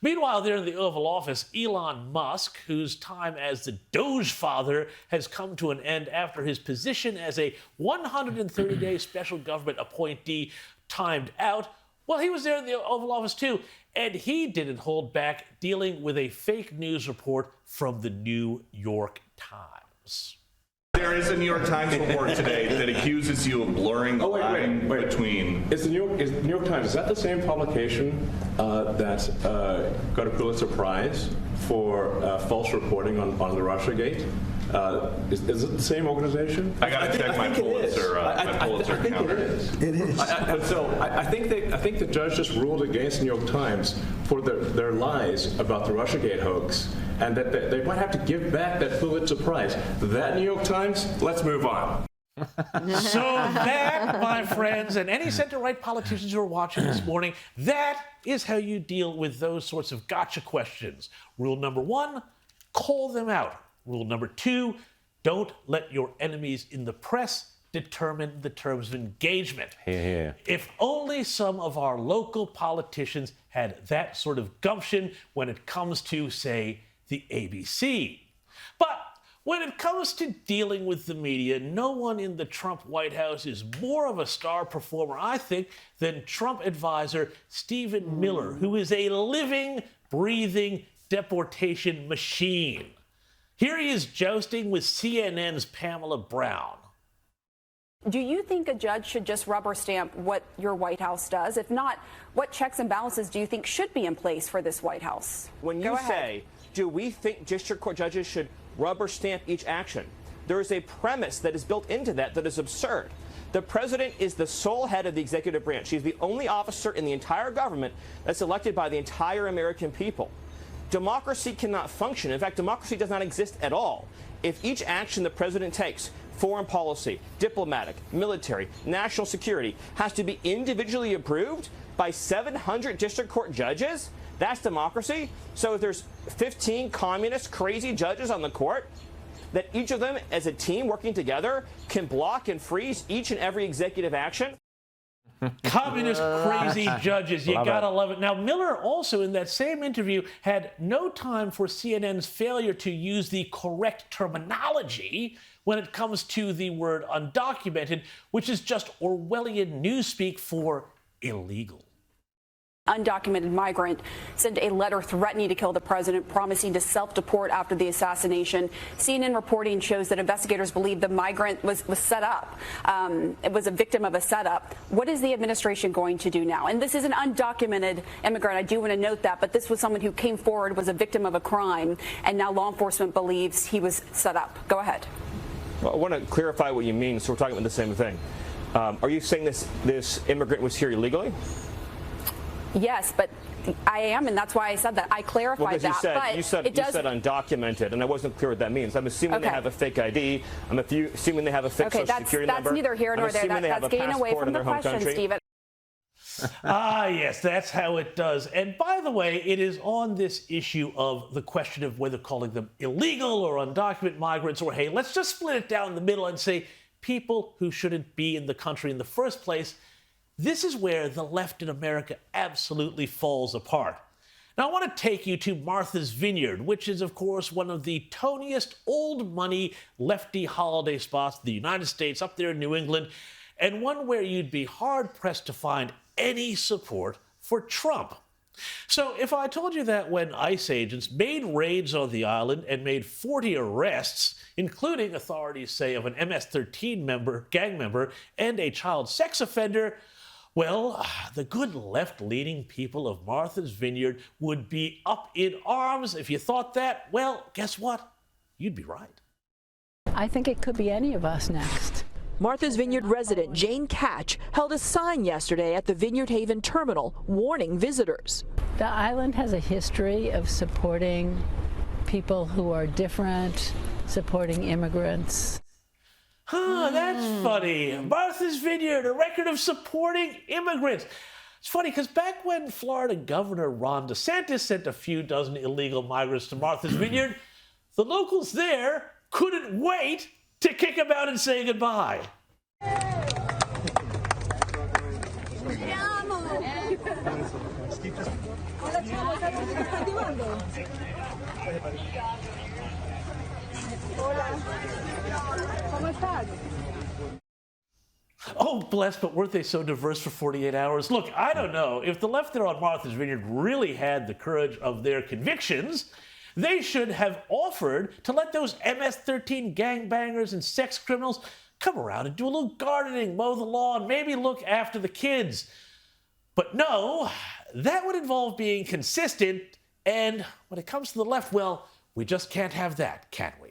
Meanwhile, there in the Oval Office, Elon Musk, whose time as the Doge father has come to an end after his position as a 130-day special government appointee timed out, well, he was there in the Oval Office too, and he didn't hold back dealing with a fake news report from the New York Times. There is a New York Times report today that accuses you of blurring the line between... Is the New York Times, is that the same publication that got a Pulitzer Prize for false reporting on the Russiagate? Is it the same organization? I got to check my Pulitzer counter. It is. I think the judge just ruled against New York Times for their lies about the Russiagate hoax, and that they might have to give back that Pulitzer Prize. That New York Times, let's move on. So that, my friends, and any center-right politicians who are watching this morning, that is how you deal with those sorts of gotcha questions. Rule number 1, call them out. Rule number 2, don't let your enemies in the press determine the terms of engagement. Yeah. If only some of our local politicians had that sort of gumption when it comes to, say, the ABC. But when it comes to dealing with the media, no one in the Trump White House is more of a star performer, I think, than Trump advisor Stephen Miller, who is a living, breathing deportation machine. Here he is jousting with CNN's Pamela Brown. Do you think a judge should just rubber stamp what your White House does? If not, what checks and balances do you think should be in place for this White House? When you say, do we think district court judges should rubber stamp each action, there is a premise that is built into that is absurd. The president is the sole head of the executive branch. He's the only officer in the entire government that's elected by the entire American people. Democracy cannot function. In fact, democracy does not exist at all if each action the president takes, foreign policy, diplomatic, military, national security, has to be individually approved by 700 district court judges. That's democracy. So if there's 15 communist crazy judges on the court, that each of them as a team working together can block and freeze each and every executive action. Communist crazy judges, you gotta love it. Now, Miller also in that same interview had no time for CNN's failure to use the correct terminology when it comes to the word undocumented, which is just Orwellian newspeak for illegal. Undocumented migrant sent a letter threatening to kill the president, promising to self-deport after the assassination. CNN reporting shows that investigators believe the migrant was set up. It was a victim of a setup. What is the administration going to do now? And this is an undocumented immigrant. I do want to note that, but this was someone who came forward, was a victim of a crime, and now law enforcement believes he was set up. Go ahead. Well, I want to clarify what you mean, so we're talking about the same thing. Are you saying this immigrant was here illegally? Yes, but I am, and that's why I said that. I clarified that. You said undocumented, and I wasn't clear what that means. I'm assuming they have a fake ID. I'm assuming they have a fake social security number. That's neither here nor there. That's getting away from the question, Stephen. Yes, that's how it does. And by the way, it is on this issue of the question of whether calling them illegal or undocumented migrants, or hey, let's just split it down the middle and say people who shouldn't be in the country in the first place. This is where the left in America absolutely falls apart. Now, I want to take you to Martha's Vineyard, which is, of course, one of the toniest, old-money, lefty holiday spots in the United States, up there in New England, and one where you'd be hard-pressed to find any support for Trump. So if I told you that when ICE agents made raids on the island and made 40 arrests, including authorities say of an MS-13 gang member and a child sex offender, well, the good left-leaning people of Martha's Vineyard would be up in arms. If you thought that, well, guess what? You'd be right. I think it could be any of us next. Martha's Vineyard resident Jane Catch held a sign yesterday at the Vineyard Haven terminal warning visitors. The island has a history of supporting people who are different, supporting immigrants. That's funny. Martha's Vineyard, a record of supporting immigrants. It's funny because back when Florida Governor Ron DeSantis sent a few dozen illegal migrants to Martha's Vineyard, the locals there couldn't wait to kick him out and say goodbye. Oh, bless, but weren't they so diverse for 48 hours? Look, I don't know. If the left there on Martha's Vineyard really had the courage of their convictions, they should have offered to let those MS-13 gangbangers and sex criminals come around and do a little gardening, mow the lawn, maybe look after the kids. But no, that would involve being consistent, and when it comes to the left, well, we just can't have that, can we?